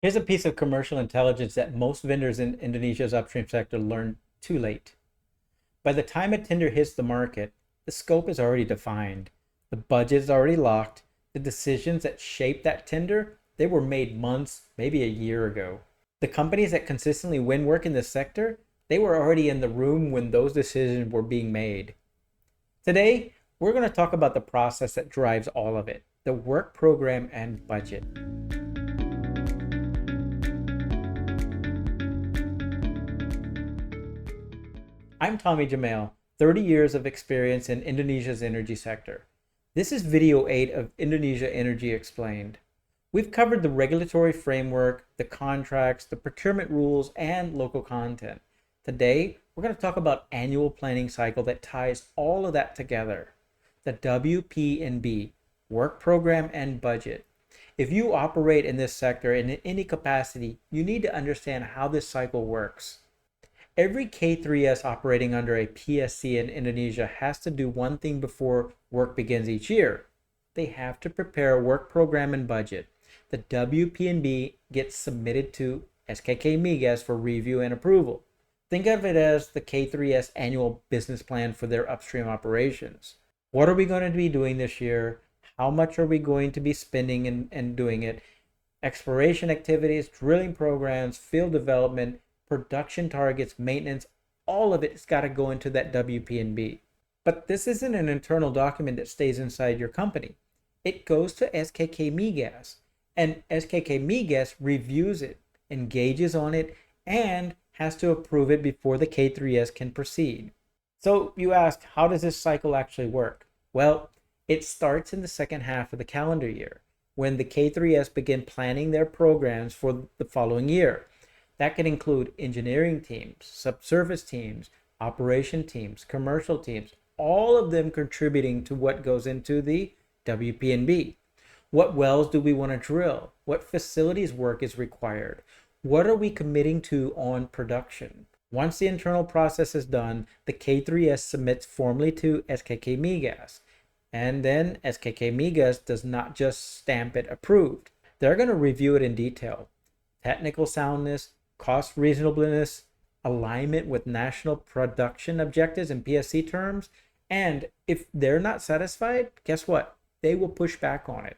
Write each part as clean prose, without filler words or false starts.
Here's a piece of commercial intelligence that most vendors in Indonesia's upstream sector learned too late. By the time a tender hits the market, the scope is already defined, the budget is already locked, the decisions that shape that tender, they were made months, maybe a year ago. The companies that consistently win work in this sector, they were already in the room when those decisions were being made. Today, we're going to talk about the process that drives all of it, the work program and budget. I'm Tommy Jamail, 30 years of experience in Indonesia's energy sector. This is video 8 of Indonesia Energy Explained. We've covered the regulatory framework, the contracts, the procurement rules, and local content. Today, we're going to talk about annual planning cycle that ties all of that together. The WP&B, Work Program and Budget. If you operate in this sector in any capacity, you need to understand how this cycle works. Every K3S operating under a PSC in Indonesia has to do one thing before work begins each year. They have to prepare a work program and budget. The WP&B gets submitted to SKK Migas for review and approval. Think of it as the K3S annual business plan for their upstream operations. What are we going to be doing this year? How much are we going to be spending and doing it? Exploration activities, drilling programs, field development, production targets, maintenance, all of it's got to go into that WP&B. But this isn't an internal document that stays inside your company. It goes to SKK Migas, and SKK Migas reviews it, engages on it, and has to approve it before the K3S can proceed. So you ask, how does this cycle actually work? Well, it starts in the second half of the calendar year, when the K3S begin planning their programs for the following year. That can include engineering teams, subsurface teams, operation teams, commercial teams, all of them contributing to what goes into the WP&B. What wells do we want to drill? What facilities work is required? What are we committing to on production? Once the internal process is done, the K3S submits formally to SKK Migas. And then SKK Migas does not just stamp it approved. They're going to review it in detail. Technical soundness, cost reasonableness, alignment with national production objectives in PSC terms, and if they're not satisfied, guess what? They will push back on it.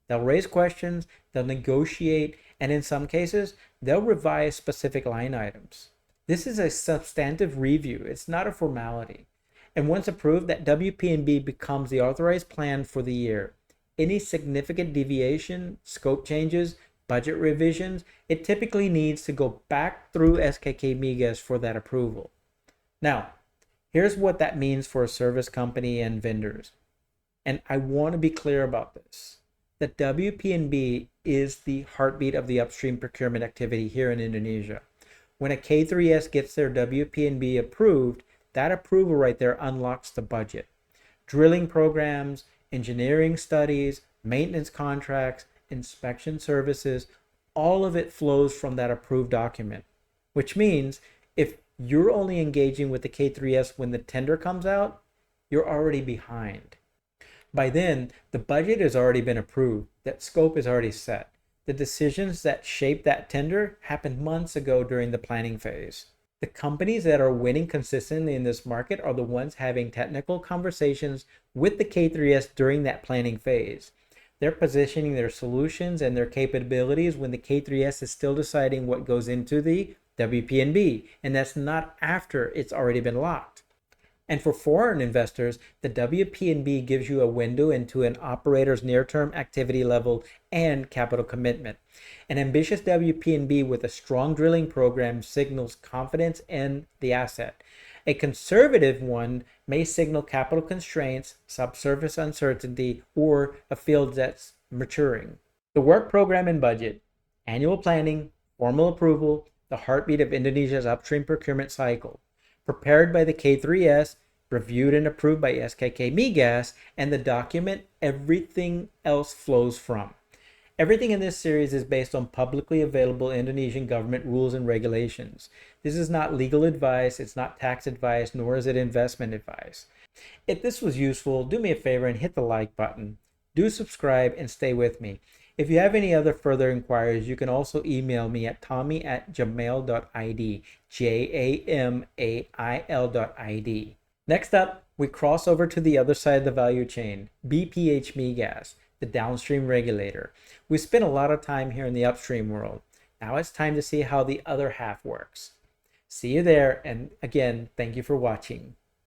They'll raise questions, they'll negotiate, and in some cases, they'll revise specific line items. This is a substantive review. It's not a formality. And once approved, that WP&B becomes the authorized plan for the year. Any significant deviation, scope changes, budget revisions, it typically needs to go back through SKK Migas for that approval. Now, here's what that means for a service company and vendors. And I want to be clear about this. The WP&B is the heartbeat of the upstream procurement activity here in Indonesia. When a K3S gets their WP&B approved, that approval right there unlocks the budget. Drilling programs, engineering studies, maintenance contracts, inspection services, all of it flows from that approved document. Which means if you're only engaging with the K3S when the tender comes out, you're already behind. By then, the budget has already been approved. That scope is already set. The decisions that shape that tender happened months ago during the planning phase. The companies that are winning consistently in this market are the ones having technical conversations with the K3S during that planning phase. They're positioning their solutions and their capabilities when the K3S is still deciding what goes into the WP&B, and that's not after it's already been locked. And for foreign investors, the WP&B gives you a window into an operator's near-term activity level and capital commitment. An ambitious WP&B with a strong drilling program signals confidence in the asset. A conservative one may signal capital constraints, subsurface uncertainty, or a field that's maturing. The work program and budget, annual planning, formal approval, the heartbeat of Indonesia's upstream procurement cycle. Prepared by the K3S, reviewed and approved by SKK Migas, and the document everything else flows from. Everything in this series is based on publicly available Indonesian government rules and regulations. This is not legal advice, it's not tax advice, nor is it investment advice. If this was useful, do me a favor and hit the like button. Do subscribe and stay with me. If you have any other further inquiries, you can also email me at tommy@jamail.id, jamail.id. Next up, we cross over to the other side of the value chain, BPH Migas, the downstream regulator. We spent a lot of time here in the upstream world. Now it's time to see how the other half works. See you there, and again, thank you for watching.